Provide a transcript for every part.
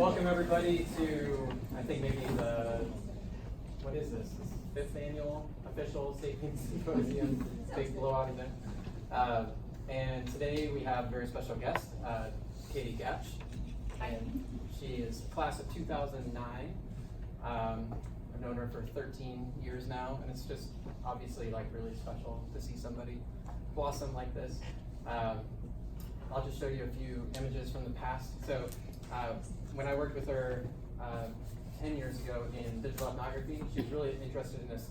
Welcome everybody to, I think maybe what is this? This 5th annual official Sapiens Symposium, big blowout event. And today we have a very special guest, Katie Gatch. And she is class of 2009. I've known her for 13 years now, and it's just obviously like really special to see somebody blossom like this. I'll just show you a few images from the past. So when I worked with her 10 years ago in digital ethnography, she was really interested in this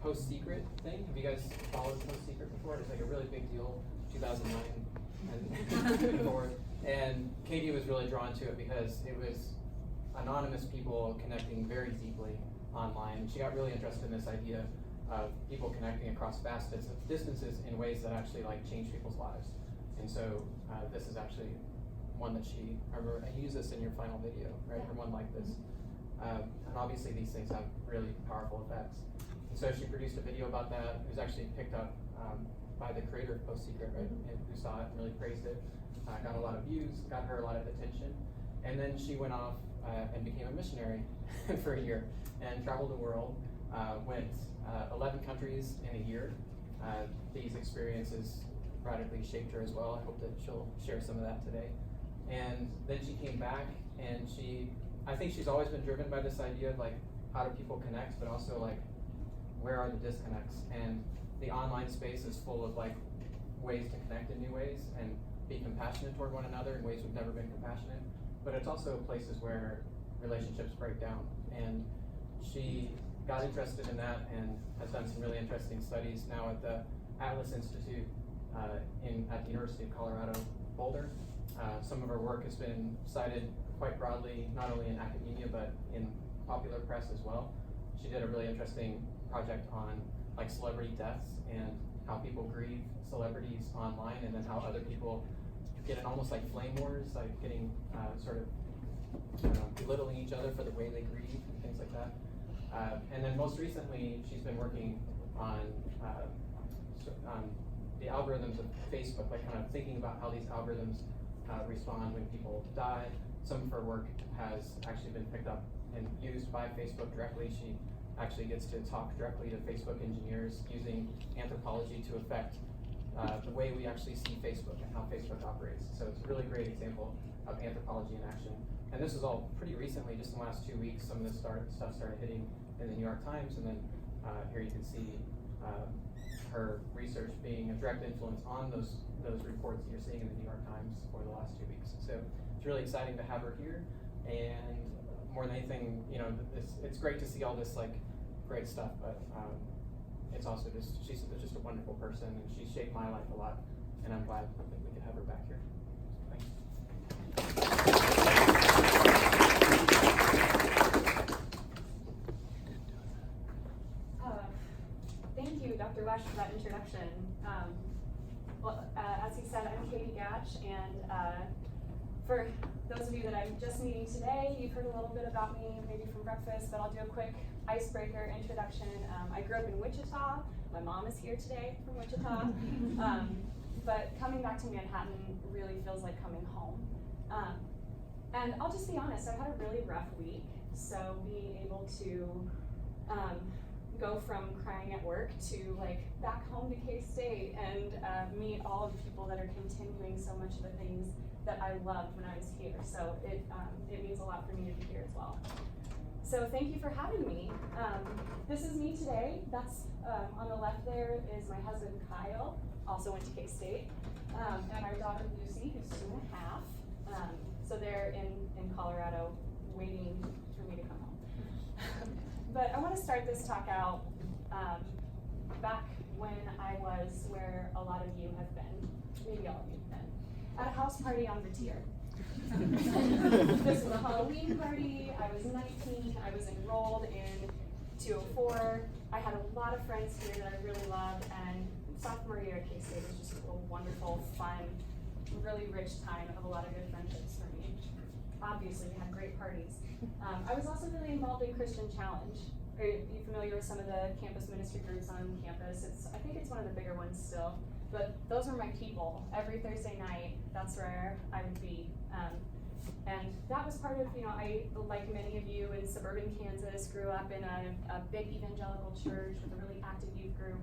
post-secret thing. Have you guys followed post-secret before? It's like a really big deal, 2009 and forward. And Katie was really drawn to it because it was anonymous people connecting very deeply online. She got really interested in this idea of people connecting across vast distances in ways that actually like change people's lives. And so this is actually one that I remember I used this in your final video, right? Or one like this. And obviously these things have really powerful effects. And so she produced a video about that. It was actually picked up by the creator of Post Secret, right? And who saw it and really praised it. Got a lot of views, got her a lot of attention. And then she went off and became a missionary for a year and traveled the world, went 11 countries in a year. These experiences radically shaped her as well. I hope that she'll share some of that today. And then she came back, and I think she's always been driven by this idea of like, how do people connect, but also like, where are the disconnects? And the online space is full of like ways to connect in new ways and be compassionate toward one another in ways we've never been compassionate. But it's also places where relationships break down. And she got interested in that and has done some really interesting studies now at the Atlas Institute at the University of Colorado, Boulder. Some of her work has been cited quite broadly, not only in academia, but in popular press as well. She did a really interesting project on like celebrity deaths and how people grieve celebrities online, and then how other people get in almost like flame wars, like getting sort of belittling each other for the way they grieve and things like that. And then most recently, she's been working on the algorithms of Facebook, like kind of thinking about how these algorithms respond when people die. Some of her work has actually been picked up and used by Facebook directly. She actually gets to talk directly to Facebook engineers using Anthropology to affect the way we actually see Facebook and how Facebook operates. So it's a really great example of Anthropology in action. And this is all pretty recently, just in the last 2 weeks. Some of this stuff started hitting in the New York Times, and then here you can see her research being a direct influence on those reports that you're seeing in the New York Times for the last 2 weeks. So it's really exciting to have her here, and more than anything, it's great to see all this like great stuff, but it's also she's just a wonderful person, and she shaped my life a lot, and I'm glad that we could have her back here. Thanks. Thank you, Dr. Wesch, for that introduction. As he said, I'm Katie Gatch, and for those of you that I'm just meeting today, you've heard a little bit about me, maybe from breakfast, but I'll do a quick icebreaker introduction. I grew up in Wichita. My mom is here today from Wichita. But coming back to Manhattan really feels like coming home. And I'll just be honest, I've had a really rough week, so being able to go from crying at work to like back home to K-State and meet all of the people that are continuing so much of the things that I loved when I was here. So it means a lot for me to be here as well. So thank you for having me. This is me today. That's on the left there is my husband Kyle, also went to K-State, and our daughter Lucy, who's 2.5. So they're in Colorado waiting for me to come home. But I want to start this talk out back when I was where a lot of you have been, maybe all of you have been, at a house party on Vertier. This was a Halloween party. I was 19. I was enrolled in 204. I had a lot of friends here that I really loved, and sophomore year at K-State was just a wonderful, fun, really rich time of a lot of good friendships for me. Obviously, we had great parties. I was also really involved in Christian Challenge. Are you familiar with some of the campus ministry groups on campus? I think it's one of the bigger ones still. But those were my people. Every Thursday night, that's where I would be. And that was part of, I, like many of you in suburban Kansas, grew up in a big evangelical church with a really active youth group.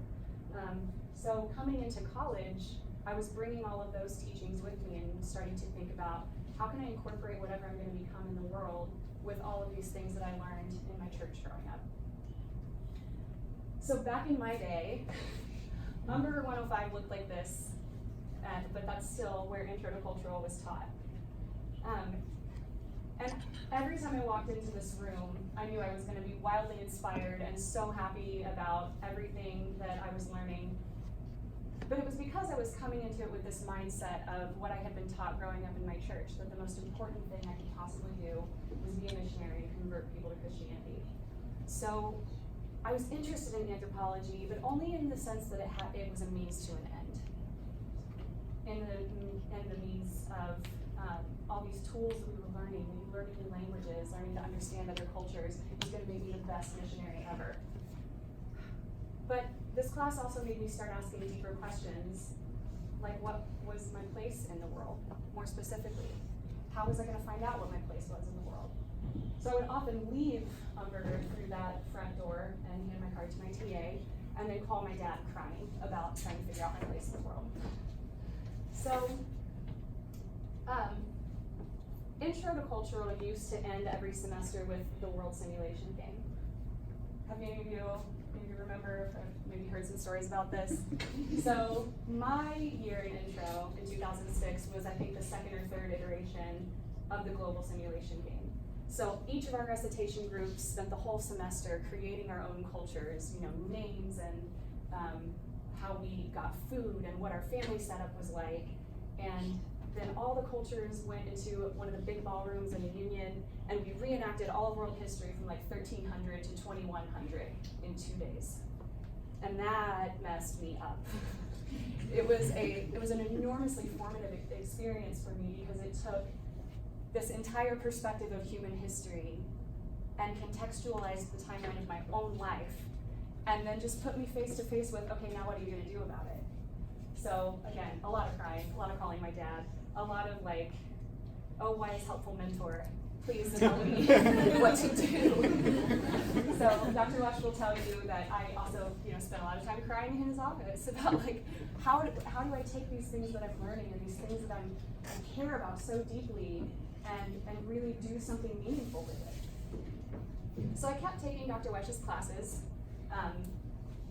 So coming into college, I was bringing all of those teachings with me and starting to think about how can I incorporate whatever I'm going to become in the world with all of these things that I learned in my church growing up. So back in my day, Umber 105 looked like this, but that's still where Intro to Cultural was taught. And every time I walked into this room, I knew I was going to be wildly inspired and so happy about everything that I was learning. But it was because I was coming into it with this mindset of what I had been taught growing up in my church, that the most important thing I could possibly do was be a missionary and convert people to Christianity. So I was interested in anthropology, but only in the sense that it was a means to an end. In the means of all these tools that we were learning new languages, learning to understand other cultures, was going to make me the best missionary ever. But this class also made me start asking deeper questions, like what was my place in the world? More specifically, how was I going to find out what my place was in the world? So I would often leave Umber through that front door and hand my card to my TA, and then call my dad crying about trying to figure out my place in the world. So, Intro to Cultural used to end every semester with the World Simulation Game. Have any of you remember, or maybe heard some stories about this? So my year in Intro in 2006 was, I think, the second or third iteration of the Global Simulation Game. So each of our recitation groups spent the whole semester creating our own cultures, names and how we got food and what our family setup was like. And then all the cultures went into one of the big ballrooms in the Union, and we reenacted all of world history from like 1300 to 2100 in 2 days. And that messed me up. It was an enormously formative experience for me because it took this entire perspective of human history and contextualized the timeline of my own life, and then just put me face to face with, okay, now what are you going to do about it? So again, a lot of crying, a lot of calling my dad, a lot of like, oh, wise, helpful mentor, please tell me what to do. So Dr. Wesh will tell you that I also, spent a lot of time crying in his office about like, how do I take these things that I'm learning and these things that I care about so deeply and really do something meaningful with it. So I kept taking Dr. Wesh's classes.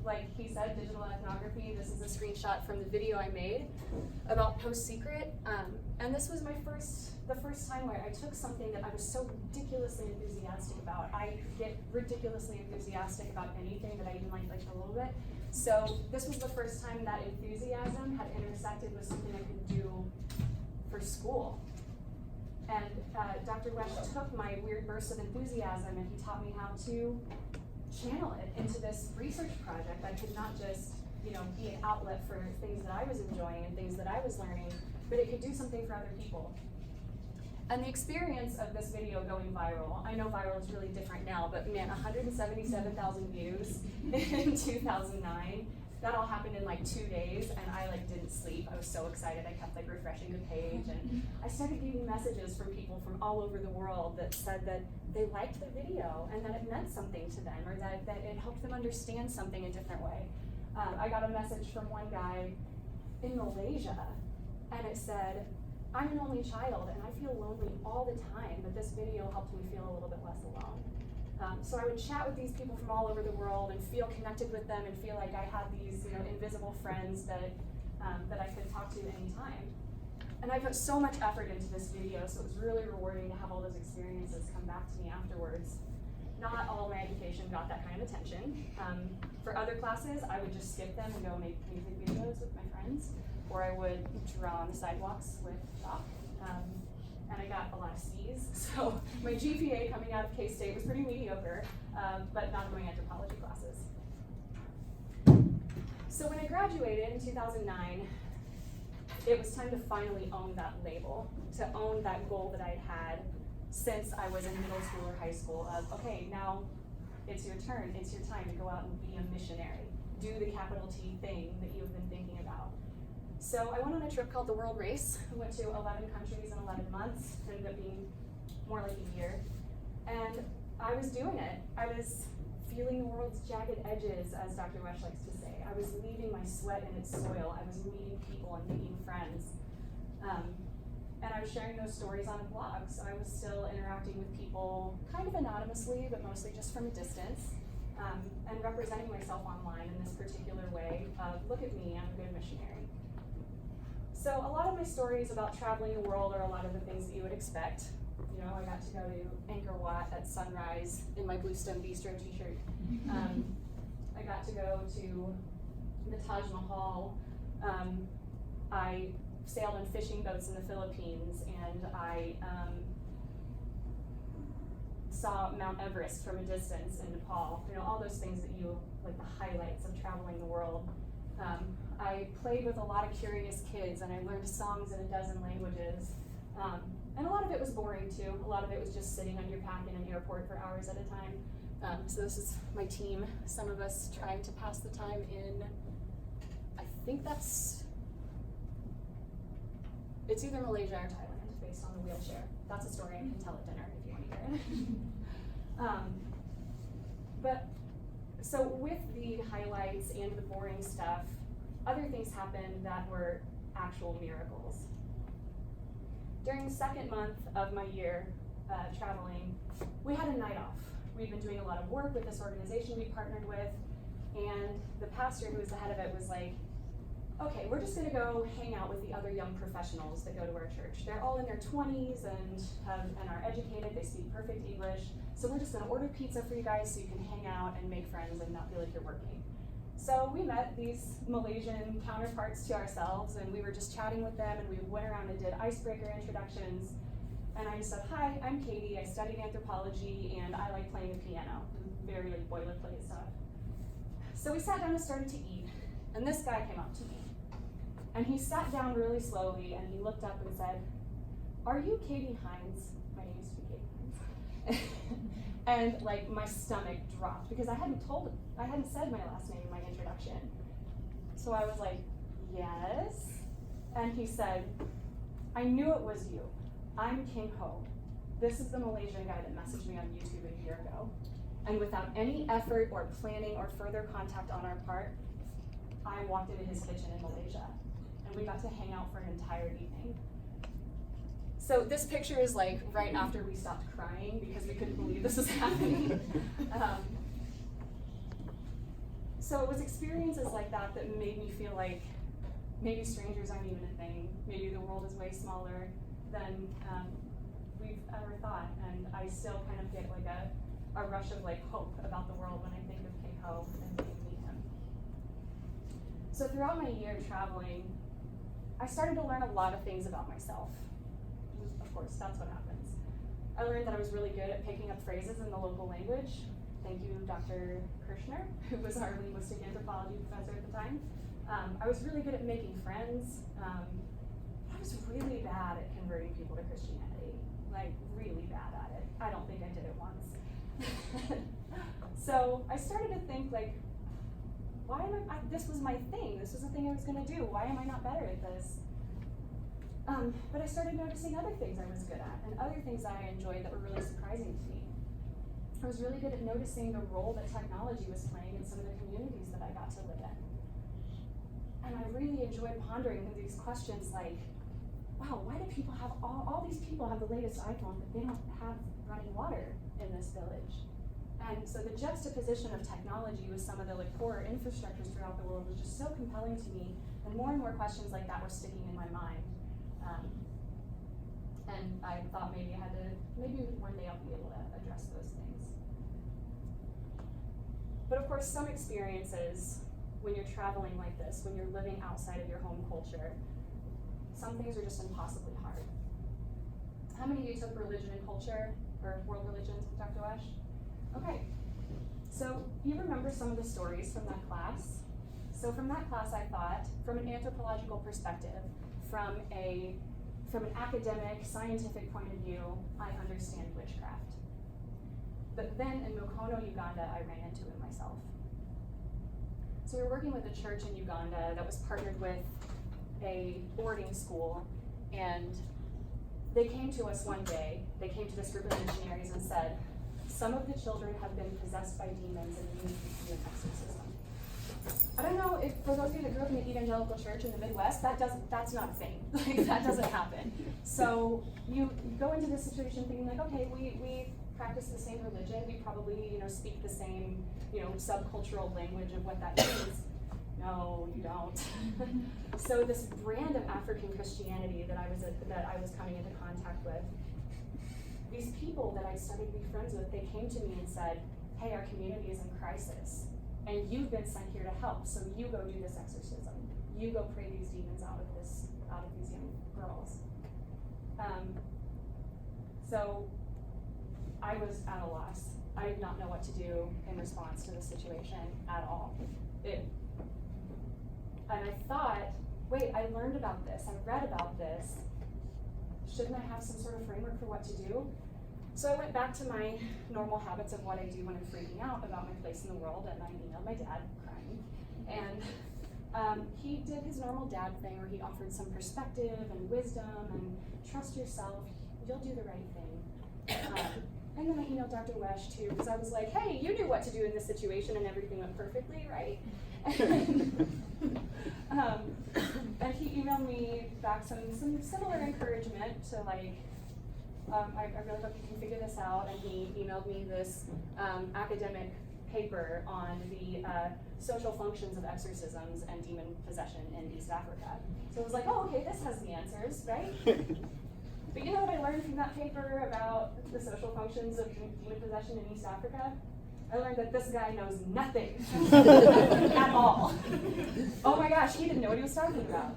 Like he said, digital ethnography. This is a screenshot from the video I made about Post Secret. And this was the first time where I took something that I was so ridiculously enthusiastic about. I get ridiculously enthusiastic about anything that I even like a little bit. So this was the first time that enthusiasm had intersected with something I could do for school. And Dr. Wesh took my weird burst of enthusiasm and he taught me how to channel it into this research project that could not just, be an outlet for things that I was enjoying and things that I was learning, but it could do something for other people. And the experience of this video going viral, I know viral is really different now, but man, 177,000 views in 2009. That all happened in like 2 days, and I didn't sleep. I was so excited. I kept refreshing the page, and I started getting messages from people from all over the world that said that they liked the video and that it meant something to them, or that it helped them understand something a different way. I got a message from one guy in Malaysia, and it said, "I'm an only child, and I feel lonely all the time, but this video helped me feel a little bit less alone." So I would chat with these people from all over the world and feel connected with them and feel like I had these, invisible friends that I could talk to anytime. And I put so much effort into this video, so it was really rewarding to have all those experiences come back to me afterwards. Not all my education got that kind of attention. For other classes, I would just skip them and go make music videos with my friends, or I would draw on the sidewalks with chalk. And I got a lot of C's, so my GPA coming out of K-State was pretty mediocre, but not in my anthropology classes. So when I graduated in 2009, it was time to finally own that label, to own that goal that I'd had since I was in middle school or high school of, okay, now it's your turn, it's your time to go out and be a missionary. Do the capital T thing that you've been thinking about. So I went on a trip called the World Race. I went to 11 countries in 11 months. It ended up being more like a year. And I was doing it. I was feeling the world's jagged edges, as Dr. Wesh likes to say. I was leaving my sweat in its soil. I was meeting people and making friends. And I was sharing those stories on a blog. So I was still interacting with people kind of anonymously, but mostly just from a distance. And representing myself online in this particular way of, look at me, I'm a good missionary. So a lot of my stories about traveling the world are a lot of the things that you would expect. You know, I got to go to Angkor Wat at sunrise in my Blue Stone Bistro t-shirt. I got to go to the Taj Mahal. I sailed on fishing boats in the Philippines, and I saw Mount Everest from a distance in Nepal. You know, all those things that you, like the highlights of traveling the world. I played with a lot of curious kids, and I learned songs in 12 languages. And a lot of it was boring too. A lot of it was just sitting on your pack in an airport for hours at a time. So this is my team, some of us trying to pass the time in, I think it's either Malaysia or Thailand, based on the wheelchair. That's a story I can tell at dinner if you want to hear it. But so with the highlights and the boring stuff, other things happened that were actual miracles. During the second month of my year traveling, we had a night off. We'd been doing a lot of work with this organization we partnered with, and the pastor who was the head of it was like, okay, we're just gonna go hang out with the other young professionals that go to our church. They're all in their 20s and are educated, they speak perfect English, so we're just gonna order pizza for you guys so you can hang out and make friends and not feel like you're working. So we met these Malaysian counterparts to ourselves, and we were just chatting with them, and we went around and did icebreaker introductions. And I just said, hi, I'm Katie, I studied anthropology, and I like playing the piano. Very like boilerplate stuff. So we sat down and started to eat, and this guy came up to me. And he sat down really slowly, and he looked up and said, are you Katie Hines? My name used to be Katie Hines. And like my stomach dropped because I hadn't said my last name in my introduction. So I was like, yes. And he said, I knew it was you. I'm King Ho. This is the Malaysian guy that messaged me on YouTube a year ago. And without any effort or planning or further contact on our part, I walked into his kitchen in Malaysia. And we got to hang out for an entire evening. So this picture is like right after we stopped crying because we couldn't believe this was happening. So it was experiences like that that made me feel like maybe strangers aren't even a thing. Maybe the world is way smaller than we've ever thought. And I still kind of get like a rush of like hope about the world when I think of King Ho and getting to meet him. So throughout my year traveling, I started to learn a lot of things about myself. Of course, that's what happens. I learned that I was really good at picking up phrases in the local language. Thank you, Dr. Kirshner, who was our linguistic anthropology professor at the time. I was really good at making friends. I was really bad at converting people to Christianity, like really bad at it. I don't think I did it once. So I started to think like, why am this was my thing. This was the thing I was gonna do. Why am I not better at this? But I started noticing other things I was good at and other things that I enjoyed that were really surprising to me. I was really good at noticing the role that technology was playing in some of the communities that I got to live in. And I really enjoyed pondering these questions like, wow, why do people have, all these people have the latest iPhone, but they don't have running water in this village? And so the juxtaposition of technology with some of the like poorer infrastructures throughout the world was just so compelling to me, and more questions like that were sticking in my mind. And I thought maybe one day I'll be able to address those things. But of course, some experiences, when you're traveling like this, when you're living outside of your home culture, some things are just impossibly hard. How many of you took religion and culture, or world religions with Dr. Wesh? Okay, so you remember some of the stories from that class? So from that class, I thought, from an anthropological perspective, from an academic, scientific point of view, I understand witchcraft. But then in Mukono, Uganda, I ran into it myself. So we were working with a church in Uganda that was partnered with a boarding school, and they came to us one day, they came to this group of missionaries and said, some of the children have been possessed by demons and you need to do an exorcism. I don't know if, for those of you that grew up in the evangelical church in the Midwest, that's not a thing. Like, that doesn't happen. So you go into this situation thinking like, okay, we practice the same religion, we probably, speak the same, subcultural language of what that means. No, you don't. So this brand of African Christianity that I was coming into contact with, these people that I started to be friends with, they came to me and said, hey, our community is in crisis, and you've been sent here to help, so you go do this exorcism. You go pray these demons out of these young girls. So I was at a loss. I did not know what to do in response to the situation at all. And I thought, wait, I learned about this, I read about this. Shouldn't I have some sort of framework for what to do? So I went back to my normal habits of what I do when I'm freaking out about my place in the world, and I emailed my dad, crying. And he did his normal dad thing where he offered some perspective and wisdom and trust yourself, you'll do the right thing. And then I emailed Dr. Wesh too, because I was like, hey, you knew what to do in this situation and everything went perfectly, right? And he emailed me back some similar encouragement to like, I really hope you can figure this out. And he emailed me this academic paper on the social functions of exorcisms and demon possession in East Africa. So I was like, oh, okay, this has the answers, right? But you know what I learned from that paper about the social functions of demon possession in East Africa? I learned that this guy knows nothing at all. Oh my gosh, he didn't know what he was talking about.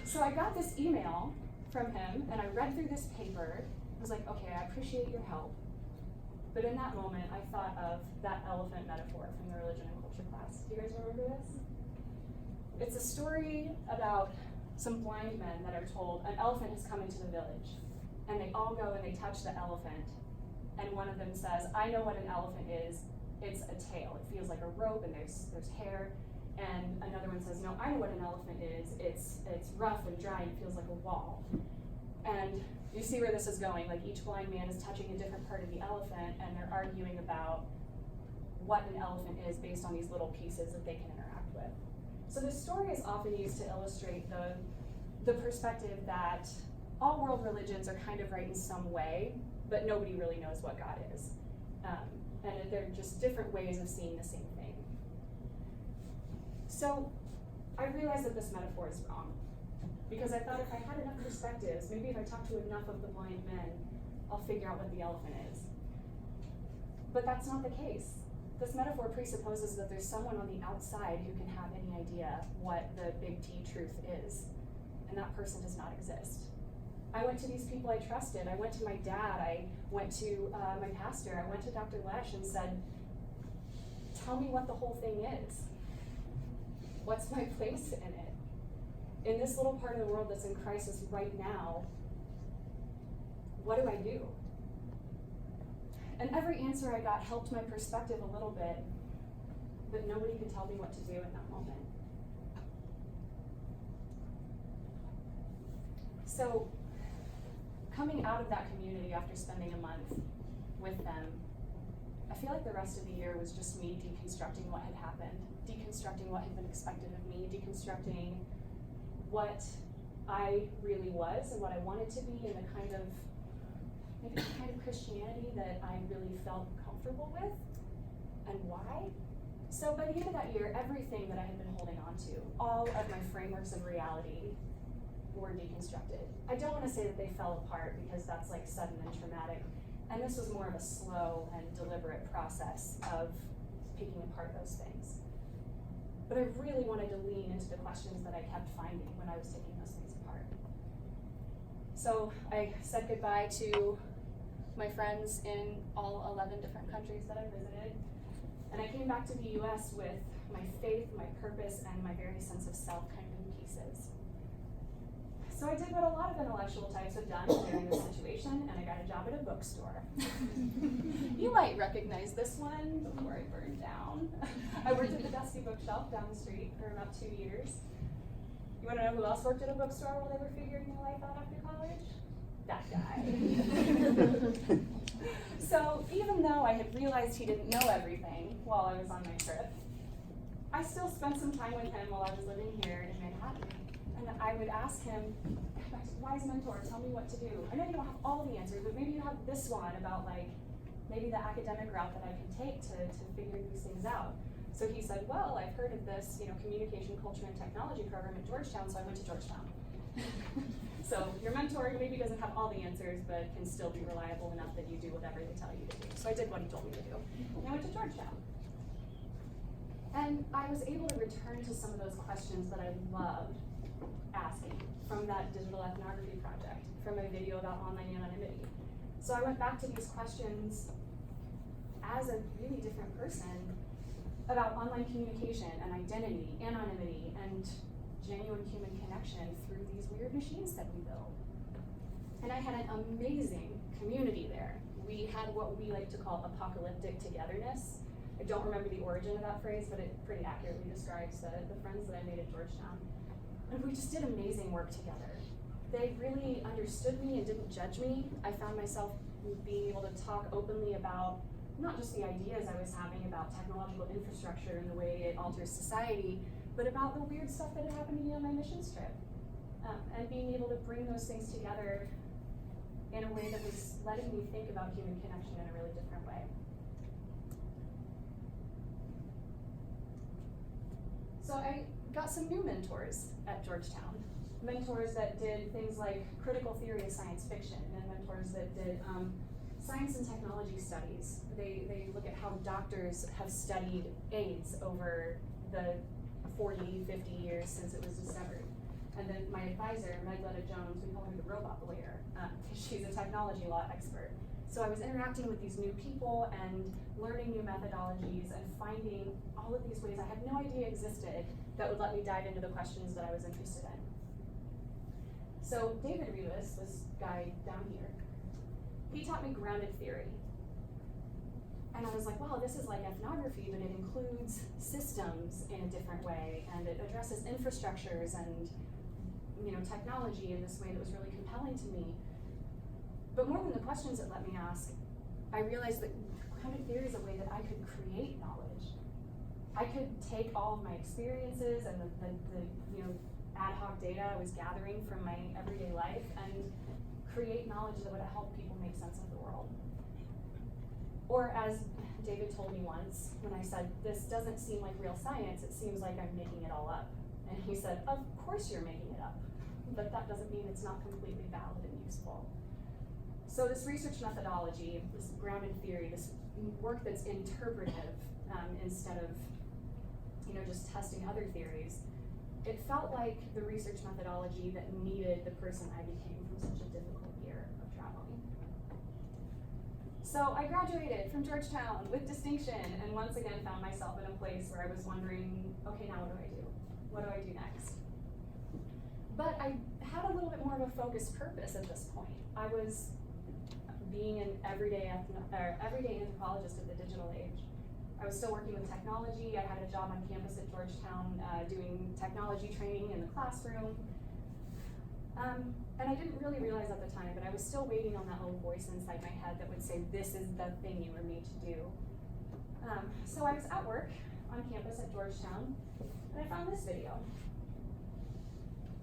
So I got this email from him, and I read through this paper. I was like, okay, I appreciate your help. But in that moment, I thought of that elephant metaphor from the religion and culture class. Do you guys remember this? It's a story about some blind men that are told an elephant has come into the village, and they all go and they touch the elephant, and one of them says, I know what an elephant is. It's a tail. It feels like a rope, and there's hair. And another one says, no, I know what an elephant is. It's rough and dry and feels like a wall. And you see where this is going. Like, each blind man is touching a different part of the elephant, and they're arguing about what an elephant is based on these little pieces that they can interact with. So this story is often used to illustrate the perspective that all world religions are kind of right in some way, but nobody really knows what God is. And they're just different ways of seeing the same thing. So I realized that this metaphor is wrong, because I thought if I had enough perspectives, maybe if I talk to enough of the blind men, I'll figure out what the elephant is. But that's not the case. This metaphor presupposes that there's someone on the outside who can have any idea what the big T truth is, and that person does not exist. I went to these people I trusted. I went to my dad. I went to my pastor. I went to Dr. Lesh and said, tell me what the whole thing is. What's my place in it? In this little part of the world that's in crisis right now, what do I do? And every answer I got helped my perspective a little bit, but nobody could tell me what to do in that moment. So, coming out of that community after spending a month with them, I feel like the rest of the year was just me deconstructing what had happened, deconstructing what had been expected of me, deconstructing what I really was and what I wanted to be, and the kind of Christianity that I really felt comfortable with, and why. So by the end of that year, everything that I had been holding on to, all of my frameworks of reality, were deconstructed. I don't want to say that they fell apart, because that's like sudden and traumatic, and this was more of a slow and deliberate process of picking apart those things. But I really wanted to lean into the questions that I kept finding when I was taking those things apart. So I said goodbye to my friends in all 11 different countries that I visited, and I came back to the US with my faith, my purpose, and my very sense of self kind of in pieces. So I did what a lot of intellectual types have done during this situation, and I got a job at a bookstore. You might recognize this one before I burned down. I worked at the Dusty Bookshelf down the street for about 2 years. You wanna know who else worked at a bookstore while they were figuring their life out after college? That guy. So even though I had realized he didn't know everything while I was on my trip, I still spent some time with him while I was living here in Manhattan. And I would ask him, wise mentor, tell me what to do. I know you don't have all the answers, but maybe you have this one about like, maybe the academic route that I can take to figure these things out. So he said, well, I've heard of this, communication, culture, and technology program at Georgetown, so I went to Georgetown. So your mentor maybe doesn't have all the answers, but can still be reliable enough that you do whatever they tell you to do. So I did what he told me to do, and I went to Georgetown. And I was able to return to some of those questions that I loved asking from that digital ethnography project, from my video about online anonymity. So I went back to these questions as a really different person about online communication and identity, anonymity, and genuine human connection through these weird machines that we build. And I had an amazing community there. We had what we like to call apocalyptic togetherness. I don't remember the origin of that phrase, but it pretty accurately describes the friends that I made at Georgetown. And we just did amazing work together. They really understood me and didn't judge me. I found myself being able to talk openly about not just the ideas I was having about technological infrastructure and the way it alters society, but about the weird stuff that had happened to me on my missions trip. And being able to bring those things together in a way that was letting me think about human connection in a really different way. So I got some new mentors at Georgetown. Mentors that did things like critical theory of science fiction, and mentors that did science and technology studies. They look at how doctors have studied AIDS over the 40, 50 years since it was discovered. And then my advisor, Megletta Jones, we call her the robot lawyer, because she's a technology law expert. So I was interacting with these new people and learning new methodologies and finding all of these ways I had no idea existed that would let me dive into the questions that I was interested in. So David Rebus, this guy down here, he taught me grounded theory. And I was like, wow, this is like ethnography, but it includes systems in a different way, and it addresses infrastructures and technology in this way that was really compelling to me. But more than the questions it let me ask, I realized that grounded theory is a way that I could create knowledge. I could take all of my experiences and the ad hoc data I was gathering from my everyday life and create knowledge that would help people make sense of the world. Or as David told me once, when I said, this doesn't seem like real science, it seems like I'm making it all up. And he said, of course you're making it up, but that doesn't mean it's not completely valid and useful. So this research methodology, this grounded theory, this work that's interpretive instead of just testing other theories, it felt like the research methodology that needed the person I became from such a difficult year of traveling. So I graduated from Georgetown with distinction and once again found myself in a place where I was wondering, okay, now what do I do? What do I do next? But I had a little bit more of a focused purpose at this point. I was being an everyday anthropologist of the digital age. I was still working with technology. I had a job on campus at Georgetown doing technology training in the classroom. And I didn't really realize at the time, but I was still waiting on that little voice inside my head that would say, this is the thing you were made to do. So I was at work on campus at Georgetown, and I found this video.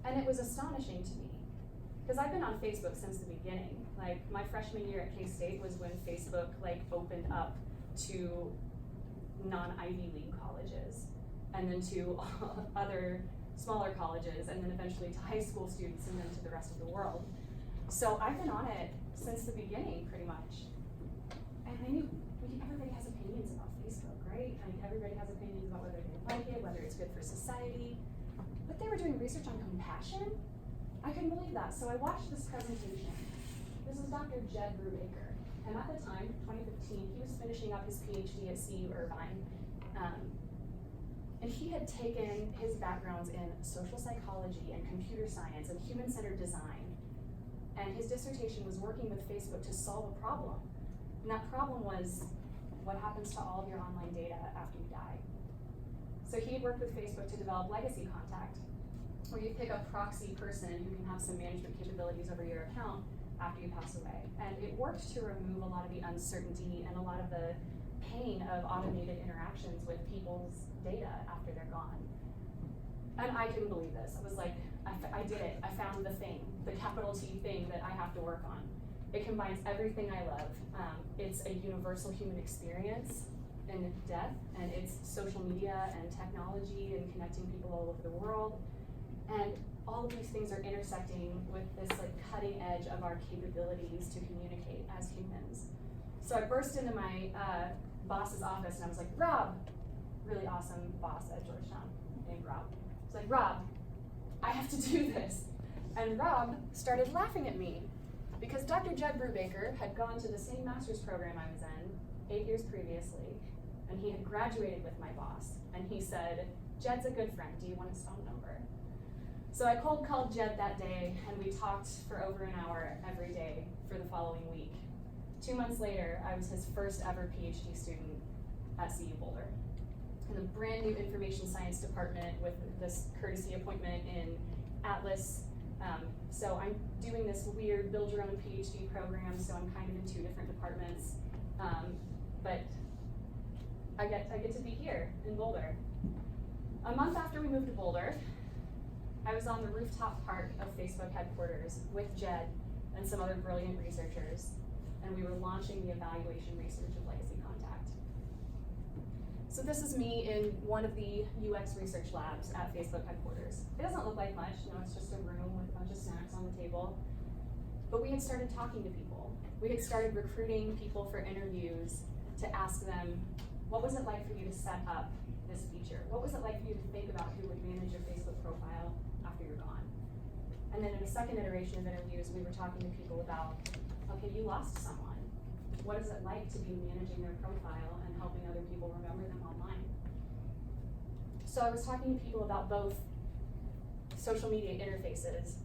And it was astonishing to me, because I've been on Facebook since the beginning. Like, my freshman year at K-State was when Facebook opened up to non-Ivy League colleges, and then to other smaller colleges, and then eventually to high school students, and then to the rest of the world. So I've been on it since the beginning, pretty much. And I knew everybody has opinions about Facebook, right? I mean, everybody has opinions about whether they like it, whether it's good for society. But they were doing research on compassion? I couldn't believe that. So I watched this presentation. This is Dr. Jed Brubaker. And at the time, 2015, he was finishing up his PhD at CU Irvine. And he had taken his backgrounds in social psychology and computer science and human-centered design. And his dissertation was working with Facebook to solve a problem. And that problem was, what happens to all of your online data after you die? So he had worked with Facebook to develop legacy contact. where you pick a proxy person who can have some management capabilities over your account after you pass away. And it worked to remove a lot of the uncertainty and a lot of the pain of automated interactions with people's data after they're gone. And I couldn't believe this. I was like, I did it. I found the thing, the capital T thing that I have to work on. It combines everything I love. It's a universal human experience in death, and it's social media and technology and connecting people all over the world. And all of these things are intersecting with this like cutting edge of our capabilities to communicate as humans. So I burst into my boss's office and I was like, Rob, really awesome boss at Georgetown named Rob. I was like, Rob, I have to do this. And Rob started laughing at me because Dr. Jed Brubaker had gone to the same master's program I was in 8 years previously, and he had graduated with my boss. And he said, Jed's a good friend, do you want his phone number? So I cold called Jed that day, and we talked for over an hour every day for the following week. 2 months later, I was his first ever PhD student at CU Boulder, in a brand new information science department with this courtesy appointment in Atlas. So I'm doing this weird build your own PhD program, so I'm kind of in 2 different departments. But I get to be here in Boulder. A month after we moved to Boulder, I was on the rooftop part of Facebook headquarters with Jed and some other brilliant researchers, and we were launching the evaluation research of legacy contact. So this is me in one of the UX research labs at Facebook headquarters. It doesn't look like much, it's just a room with a bunch of snacks on the table. But we had started talking to people. We had started recruiting people for interviews to ask them, what was it like for you to set up this feature? What was it like for you to think about who would manage your Facebook profile after you're gone? And then in a second iteration of interviews, we were talking to people about, okay, you lost someone. What is it like to be managing their profile and helping other people remember them online? So I was talking to people about both social media interfaces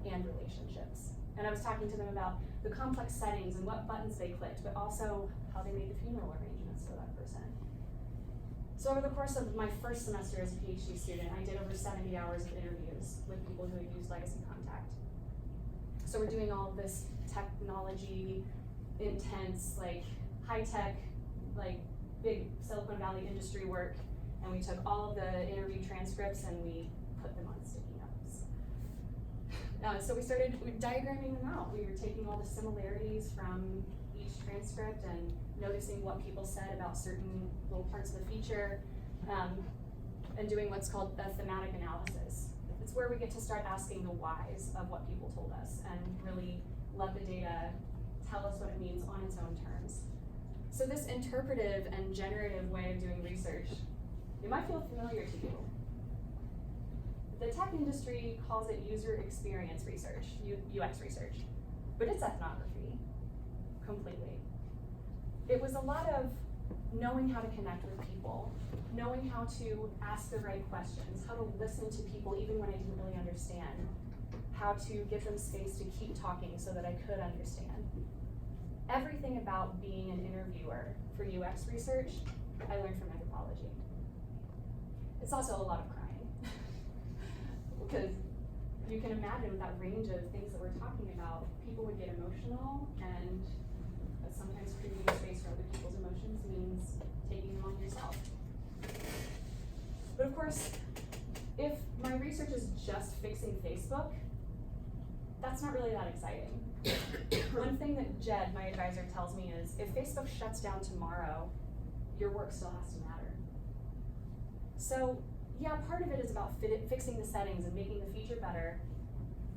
and relationships. And I was talking to them about the complex settings and what buttons they clicked, but also how they made the funeral arrangements for that person. So over the course of my first semester as a PhD student, I did over 70 hours of interviews with people who had used legacy contact. So we're doing all of this technology, intense, like high-tech, like big Silicon Valley industry work, and we took all of the interview transcripts and we put them on sticky notes. So we started diagramming them out. We were taking all the similarities from each transcript and noticing what people said about certain little parts of the feature, and doing what's called a thematic analysis. It's where we get to start asking the whys of what people told us and really let the data tell us what it means on its own terms. So this interpretive and generative way of doing research, it might feel familiar to you. The tech industry calls it user experience research, UX research, but it's ethnography, completely. It was a lot of knowing how to connect with people, knowing how to ask the right questions, how to listen to people even when I didn't really understand, how to give them space to keep talking so that I could understand. Everything about being an interviewer for UX research, I learned from Anthropology. It's also a lot of crying, because you can imagine with that range of things that we're talking about, people would get emotional, and sometimes creating space for other people's emotions means taking them on yourself. But of course, if my research is just fixing Facebook, that's not really that exciting. One thing that Jed, my advisor, tells me is, if Facebook shuts down tomorrow, your work still has to matter. So yeah, part of it is about fixing the settings and making the feature better,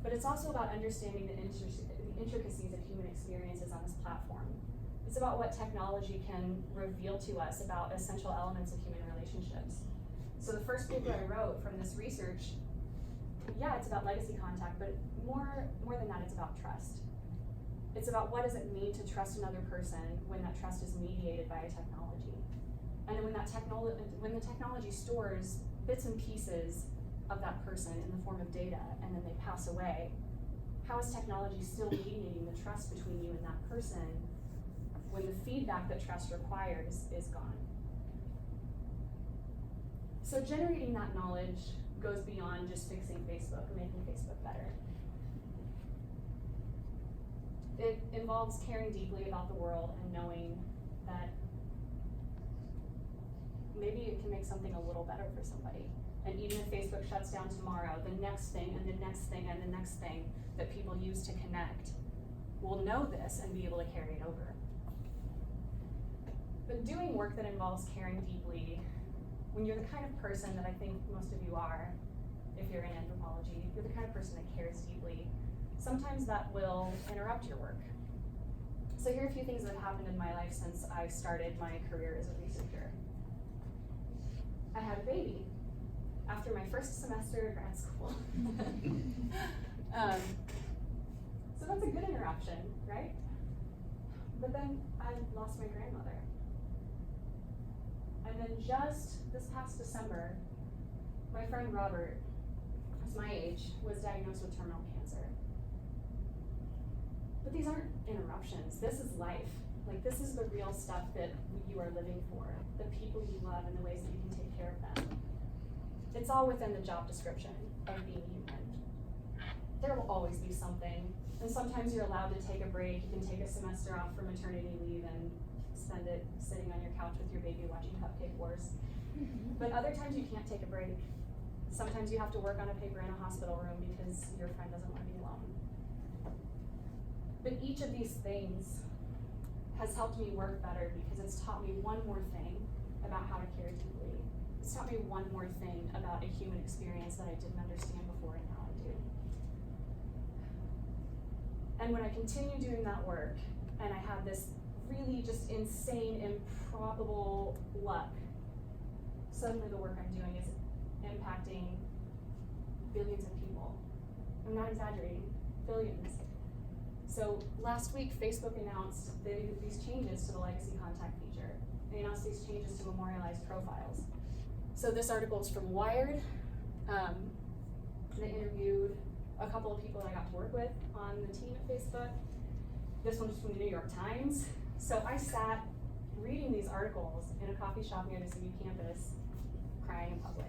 but it's also about understanding the intricacies of human experiences on this platform. It's about what technology can reveal to us about essential elements of human relationships. So the first paper I wrote from this research, yeah, it's about legacy contact, but more than that, it's about trust. It's about what does it mean to trust another person when that trust is mediated by a technology. And then when the technology stores bits and pieces of that person in the form of data, and then they pass away, how is technology still mediating the trust between you and that person when the feedback that trust requires is gone? So generating that knowledge goes beyond just fixing Facebook and making Facebook better. It involves caring deeply about the world and knowing that maybe it can make something a little better for somebody. And even if Facebook shuts down tomorrow, the next thing and the next thing and the next thing that people use to connect will know this and be able to carry it over. But doing work that involves caring deeply, when you're the kind of person that I think most of you are, if you're in anthropology, you're the kind of person that cares deeply, sometimes that will interrupt your work. So here are a few things that have happened in my life since I started my career as a researcher. I had a baby after my first semester of grad school. So that's a good interruption, right? But then I lost my grandmother. And then just this past December, my friend Robert, who's my age, was diagnosed with terminal cancer. But these aren't interruptions. This is life. Like, this is the real stuff that you are living for, the people you love and the ways that you can take care of them. It's all within the job description of being human. There will always be something, and sometimes you're allowed to take a break. You can take a semester off for maternity leave and spend it sitting on your couch with your baby watching Cupcake Wars. But other times you can't take a break. Sometimes you have to work on a paper in a hospital room because your friend doesn't want to be alone. But each of these things has helped me work better because it's taught me one more thing about how to care deeply. It's taught me one more thing about a human experience that I didn't understand before, and now I do. And when I continue doing that work, and I have this really just insane, improbable luck, suddenly the work I'm doing is impacting billions of people. I'm not exaggerating, billions. So last week, Facebook announced these changes to the legacy contact feature. They announced these changes to memorialized profiles. So this article is from Wired. They interviewed a couple of people that I got to work with on the team at Facebook. This one's from the New York Times. So I sat reading these articles in a coffee shop near the CU campus, crying in public.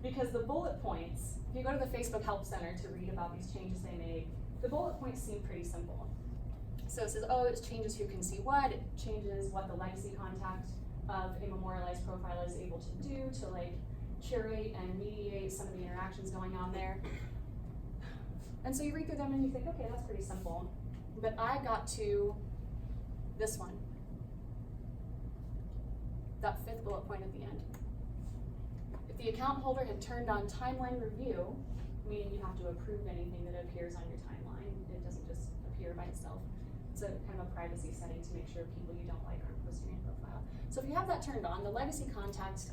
Because the bullet points, if you go to the Facebook Help Center to read about these changes they made, the bullet points seem pretty simple. So it says, oh, it changes who can see what, it changes what the legacy contact of a memorialized profile is able to do to like curate and mediate some of the interactions going on there. And so you read through them and you think, okay, that's pretty simple. But I got to this one, that fifth bullet point at the end. If the account holder had turned on timeline review, meaning you have to approve anything that appears on your timeline, it doesn't just appear by itself. It's a kind of a privacy setting to make sure people you don't like aren't posting your profile. So if you have that turned on, the legacy context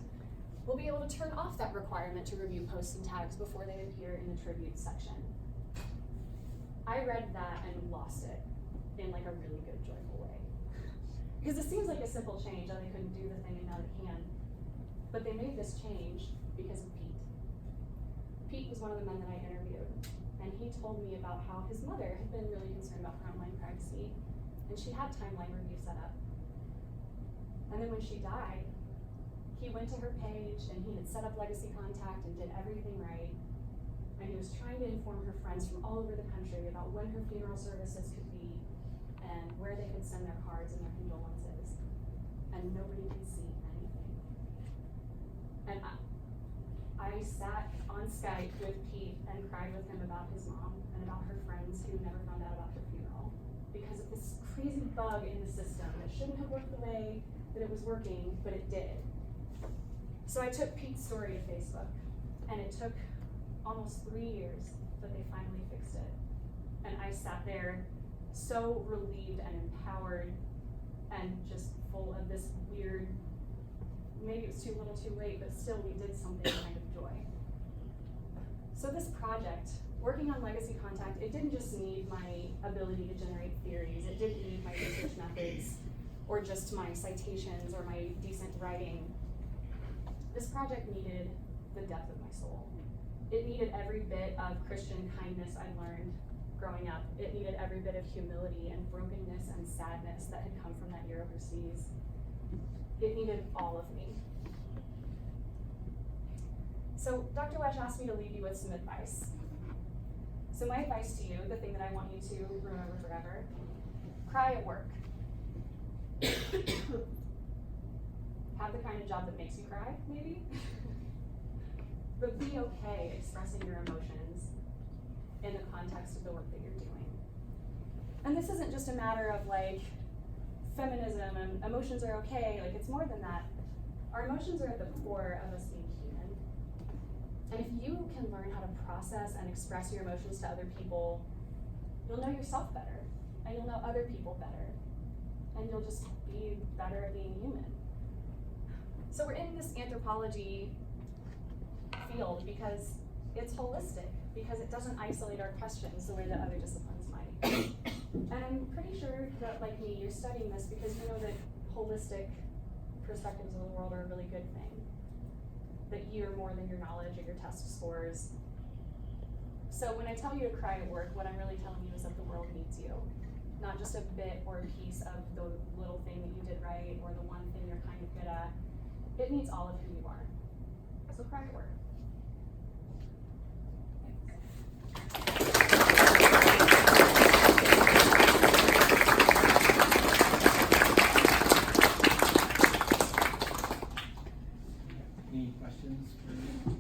will be able to turn off that requirement to review posts and tags before they appear in the tribute section. I read that and lost it in like a really good, joyful way. Because it seems like a simple change that they couldn't do the thing and now they can. But they made this change because of Pete. Pete was one of the men that I interviewed, and he told me about how his mother had been really concerned about her online privacy, and she had timeline review set up. And then when she died, he went to her page and he had set up legacy contact and did everything right. And he was trying to inform her friends from all over the country about when her funeral services could be and where they could send their cards and their condolences. And nobody could see anything. And I sat on Skype with Pete and cried with him about his mom and about her friends who never found out about her funeral because of this crazy bug in the system that shouldn't have worked the way that it was working, but it did. So I took Pete's story to Facebook, and it took almost 3 years, but they finally fixed it. And I sat there so relieved and empowered and just full of this weird, maybe it was too little too late, but still we did something kind of joy. So this project, working on legacy contact, it didn't just need my ability to generate theories, it didn't need my research methods, or just my citations or my decent writing. This project needed the depth of my soul. It needed every bit of Christian kindness I learned growing up. It needed every bit of humility and brokenness and sadness that had come from that year overseas. It needed all of me. So Dr. Wesh asked me to leave you with some advice. So my advice to you, the thing that I want you to remember forever, cry at work. Have the kind of job that makes you cry, maybe? But be okay expressing your emotions in the context of the work that you're doing. And this isn't just a matter of like feminism and emotions are okay, like it's more than that. Our emotions are at the core of us being human. And if you can learn how to process and express your emotions to other people, you'll know yourself better, and you'll know other people better, and you'll just be better at being human. So we're in this anthropology field because it's holistic, because it doesn't isolate our questions the way that other disciplines might. And I'm pretty sure that, like me, you're studying this because you know that holistic perspectives of the world are a really good thing. That you're more than your knowledge or your test scores. So when I tell you to cry at work, what I'm really telling you is that the world needs you. Not just a bit or a piece of the little thing that you did right or the one thing you're kind of good at. It needs all of who you are. So cry at work. Any questions for me?